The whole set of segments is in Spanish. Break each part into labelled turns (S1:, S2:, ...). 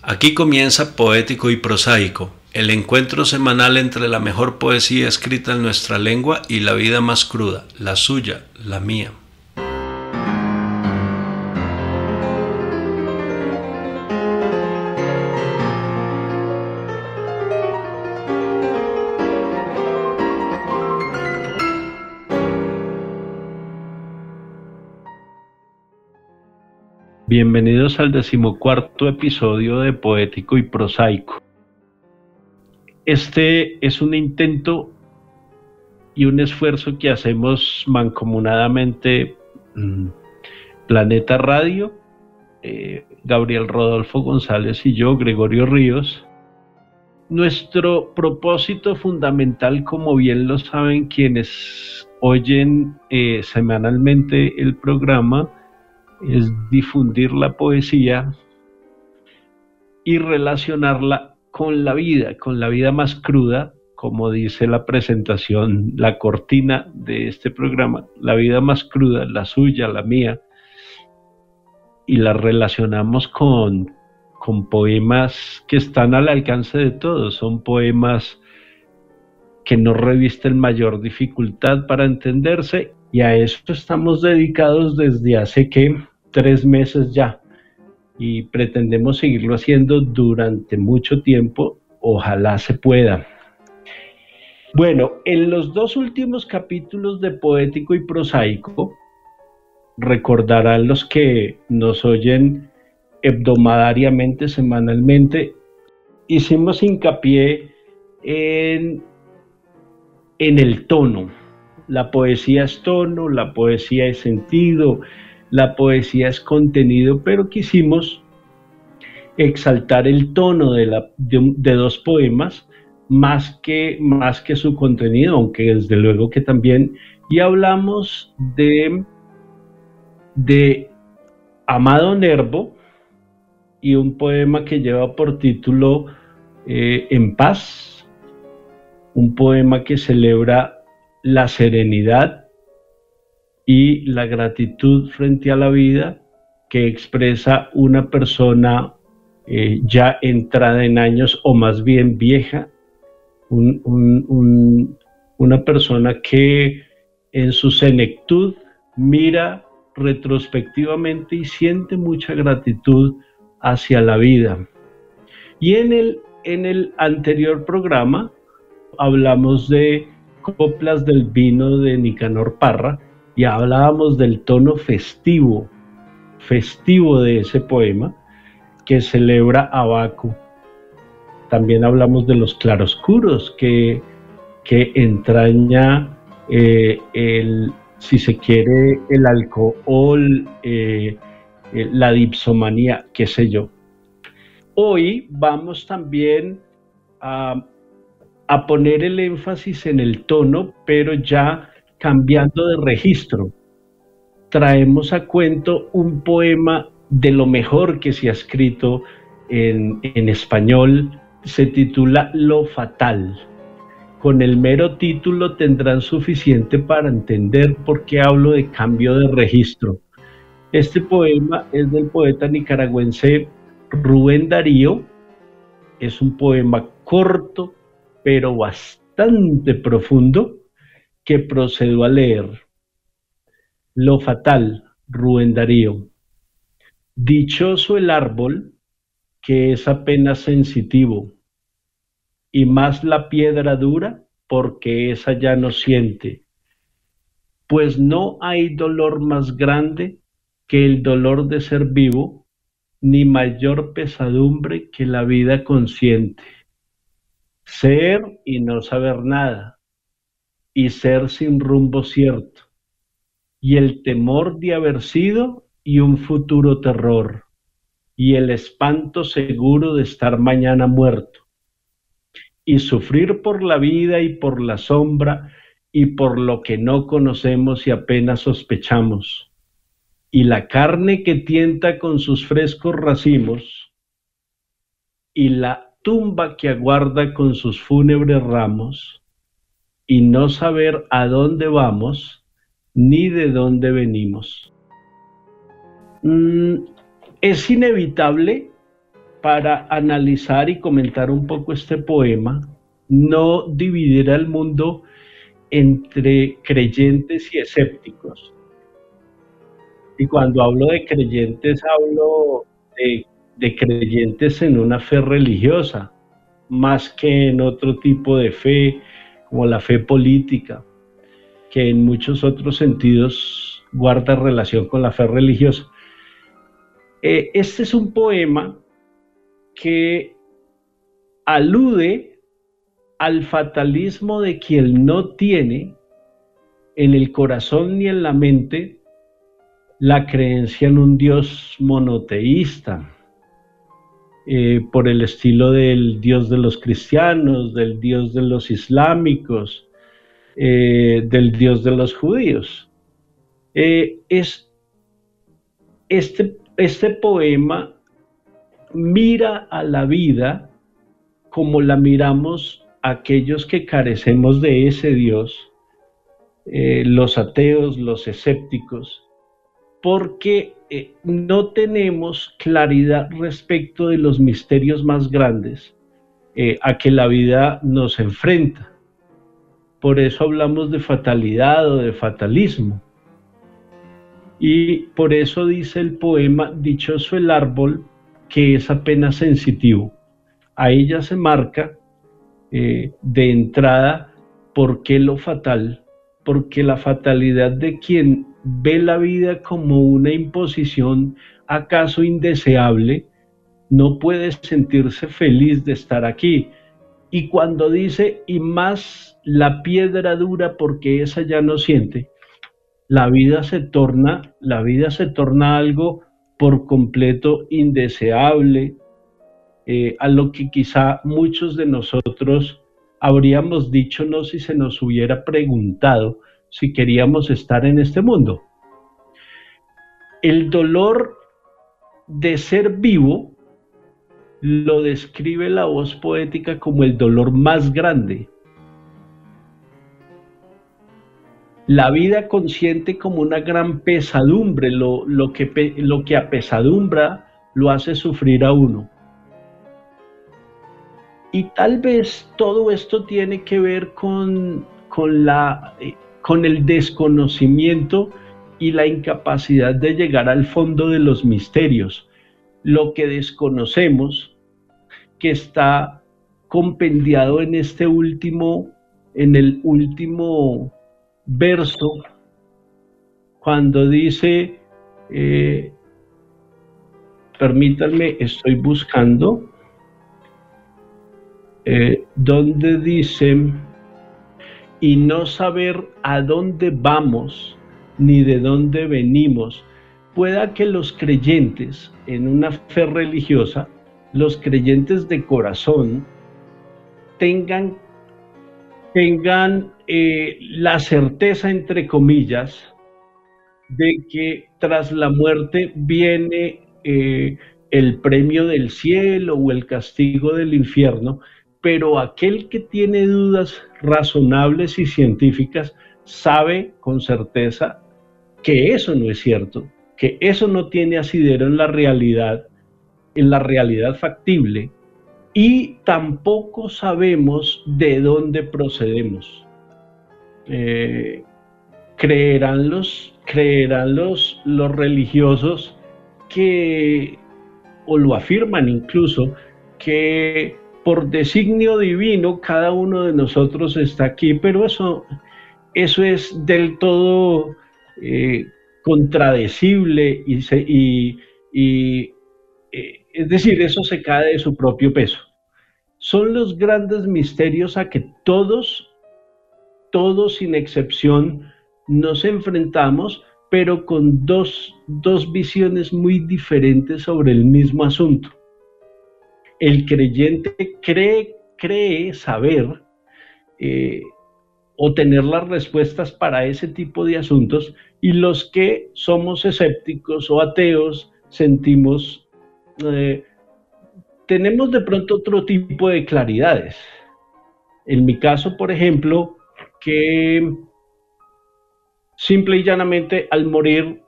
S1: Aquí comienza Poético y Prosaico, el encuentro semanal entre la mejor poesía escrita en nuestra lengua y la vida más cruda, la suya, la mía. Bienvenidos al 14º episodio de Poético y Prosaico. Este es un intento y un esfuerzo que hacemos mancomunadamente Planeta Radio, Gabriel Rodolfo González y yo, Gregorio Ríos. Nuestro propósito fundamental, como bien lo saben quienes oyen semanalmente el programa, es difundir la poesía y relacionarla con la vida más cruda, como dice la presentación, la cortina de este programa, la vida más cruda, la suya, la mía, y la relacionamos con poemas que están al alcance de todos, son poemas que no revisten mayor dificultad para entenderse, y a eso estamos dedicados desde hace 3 meses ya, y pretendemos seguirlo haciendo durante mucho tiempo, ojalá se pueda. Bueno, en los 2 últimos capítulos de Poético y Prosaico, recordarán los que nos oyen hebdomadariamente, semanalmente, hicimos hincapié en el tono. La poesía es tono, la poesía es sentido, la poesía es contenido, pero quisimos exaltar el tono de 2 poemas más que su contenido, aunque desde luego que también, y hablamos de Amado Nervo y un poema que lleva por título En Paz, un poema que celebra la serenidad y la gratitud frente a la vida que expresa una persona ya entrada en años, o más bien vieja, una persona que en su senectud mira retrospectivamente y siente mucha gratitud hacia la vida. Y en el anterior programa hablamos de Coplas del Vino de Nicanor Parra, y hablábamos del tono festivo de ese poema que celebra a Baco. También hablamos de los claroscuros que entraña si se quiere, el alcohol, la dipsomanía, qué sé yo. Hoy vamos también a poner el énfasis en el tono, pero ya cambiando de registro. Traemos a cuento un poema de lo mejor que se ha escrito en español, se titula Lo Fatal. Con el mero título tendrán suficiente para entender por qué hablo de cambio de registro. Este poema es del poeta nicaragüense Rubén Darío. Es un poema corto, pero bastante profundo, que procedo a leer. Lo Fatal, Rubén Darío. Dichoso el árbol que es apenas sensitivo, y más la piedra dura porque esa ya no siente, pues no hay dolor más grande que el dolor de ser vivo, ni mayor pesadumbre que la vida consciente. Ser y no saber nada, y ser sin rumbo cierto, y el temor de haber sido y un futuro terror, y el espanto seguro de estar mañana muerto, y sufrir por la vida y por la sombra y por lo que no conocemos y apenas sospechamos, y la carne que tienta con sus frescos racimos, y la tumba que aguarda con sus fúnebres ramos, y no saber a dónde vamos ni de dónde venimos. Es inevitable para analizar y comentar un poco este poema, no dividir al mundo entre creyentes y escépticos. Y cuando hablo de creyentes, hablo de creyentes en una fe religiosa, más que en otro tipo de fe, como la fe política, que en muchos otros sentidos guarda relación con la fe religiosa. Este es un poema que alude al fatalismo de quien no tiene en el corazón ni en la mente la creencia en un Dios monoteísta, por el estilo del Dios de los cristianos, del Dios de los islámicos, del Dios de los judíos. Es este poema mira a la vida como la miramos aquellos que carecemos de ese Dios, los ateos, los escépticos, porque no tenemos claridad respecto de los misterios más grandes a que la vida nos enfrenta. Por eso hablamos de fatalidad o de fatalismo. Y por eso dice el poema, dichoso el árbol que es apenas sensitivo. Ahí ya se marca de entrada por qué lo fatal, porque la fatalidad de quien ve la vida como una imposición acaso indeseable, no puede sentirse feliz de estar aquí. Y cuando dice, y más la piedra dura porque esa ya no siente, la vida se torna algo por completo indeseable, a lo que quizá muchos de nosotros habríamos dicho no si se nos hubiera preguntado si queríamos estar en este mundo. El dolor de ser vivo lo describe la voz poética como el dolor más grande. La vida consciente como una gran pesadumbre, lo que apesadumbra lo hace sufrir a uno. Y tal vez todo esto tiene que ver con el desconocimiento y la incapacidad de llegar al fondo de los misterios. Lo que desconocemos, que está compendiado en el último verso, cuando dice, permítanme, estoy buscando, donde dice, y no saber a dónde vamos ni de dónde venimos. Pueda que los creyentes en una fe religiosa, los creyentes de corazón, tengan la certeza, entre comillas, de que tras la muerte viene el premio del cielo o el castigo del infierno, pero aquel que tiene dudas razonables y científicas sabe con certeza que eso no es cierto, que eso no tiene asidero en la realidad factible, y tampoco sabemos de dónde procedemos. Creerán los religiosos que, o lo afirman incluso, que por designio divino cada uno de nosotros está aquí, pero eso es del todo contradecible es decir, eso se cae de su propio peso. Son los grandes misterios a que todos sin excepción nos enfrentamos, pero con dos visiones muy diferentes sobre el mismo asunto. El creyente cree saber o tener las respuestas para ese tipo de asuntos, y los que somos escépticos o ateos sentimos, tenemos de pronto otro tipo de claridades. En mi caso, por ejemplo, que simple y llanamente al morir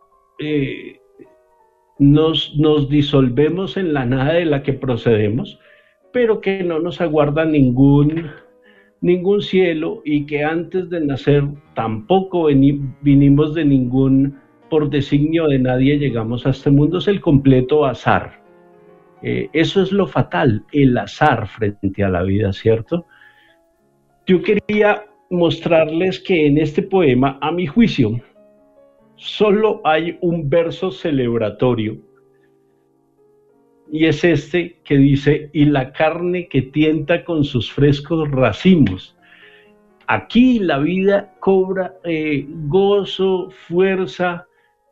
S1: nos disolvemos en la nada de la que procedemos, pero que no nos aguarda ningún cielo y que antes de nacer tampoco vinimos de ningún, por designio de nadie llegamos a este mundo, es el completo azar. Eso es lo fatal, el azar frente a la vida, ¿cierto? Yo quería mostrarles que en este poema, a mi juicio, solo hay un verso celebratorio, y es este que dice: y la carne que tienta con sus frescos racimos. Aquí la vida cobra gozo, fuerza,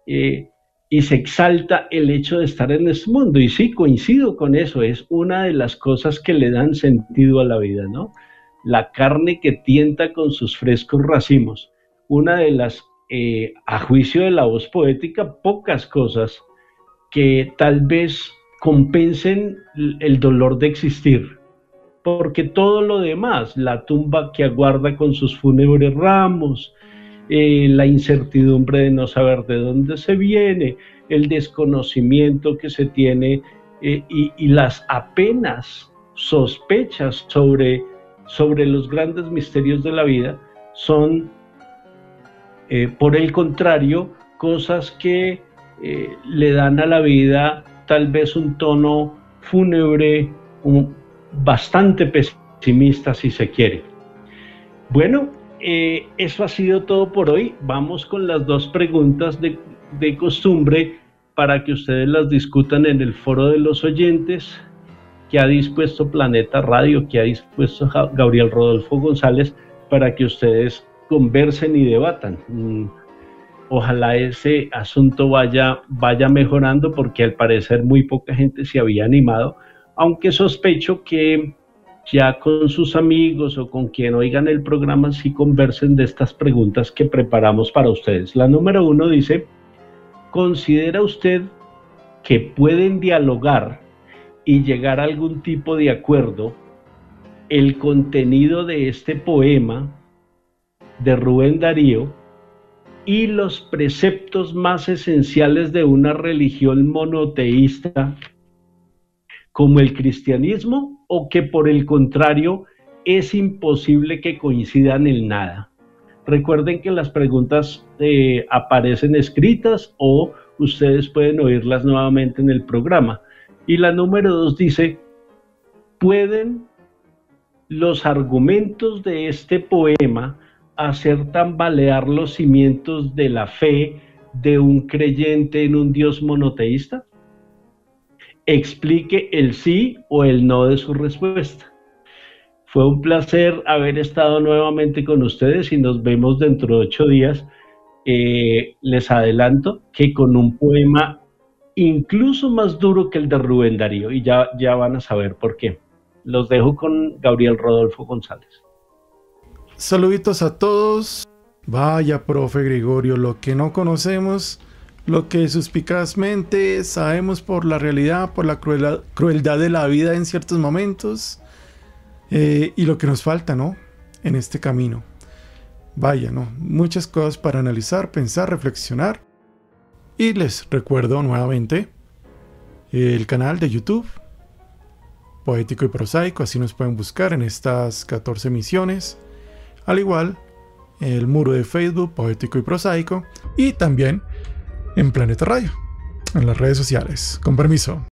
S1: y se exalta el hecho de estar en este mundo. Y sí, coincido con eso, es una de las cosas que le dan sentido a la vida, ¿no? La carne que tienta con sus frescos racimos. Una de las, a juicio de la voz poética, pocas cosas que tal vez compensen el dolor de existir, porque todo lo demás, la tumba que aguarda con sus fúnebres ramos, la incertidumbre de no saber de dónde se viene, el desconocimiento que se tiene, y las apenas sospechas sobre los grandes misterios de la vida, son, por el contrario, cosas que le dan a la vida tal vez un tono fúnebre, bastante pesimista si se quiere. Bueno, eso ha sido todo por hoy. Vamos con las dos preguntas de costumbre para que ustedes las discutan en el foro de los oyentes que ha dispuesto Planeta Radio, que ha dispuesto Gabriel Rodolfo González, para que ustedes conversen y debatan. Ojalá ese asunto vaya mejorando, porque al parecer muy poca gente se había animado, aunque sospecho que ya con sus amigos o con quien oigan el programa sí conversen de estas preguntas que preparamos para ustedes. La número 1 dice: ¿considera usted que pueden dialogar y llegar a algún tipo de acuerdo el contenido de este poema de Rubén Darío y los preceptos más esenciales de una religión monoteísta como el cristianismo, o que por el contrario es imposible que coincidan en nada? Recuerden que las preguntas aparecen escritas o ustedes pueden oírlas nuevamente en el programa. Y la número 2 dice: ¿pueden los argumentos de este poema hacer tambalear los cimientos de la fe de un creyente en un Dios monoteísta? Explique el sí o el no de su respuesta. Fue un placer haber estado nuevamente con ustedes y nos vemos dentro de 8 días. Les adelanto que con un poema incluso más duro que el de Rubén Darío, y ya van a saber por qué. Los dejo con Gabriel Rodolfo González.
S2: Saluditos a todos. Vaya, profe Gregorio, lo que no conocemos, lo que suspicazmente sabemos por la realidad, por la crueldad de la vida en ciertos momentos, y lo que nos falta, ¿no?, en este camino. Vaya, ¿no?, muchas cosas para analizar, pensar, reflexionar. Y les recuerdo nuevamente el canal de YouTube, Poético y Prosaico, así nos pueden buscar en estas 14 emisiones. Al igual, el muro de Facebook, Poético y Prosaico, y también en Planeta Radio, en las redes sociales. Con permiso.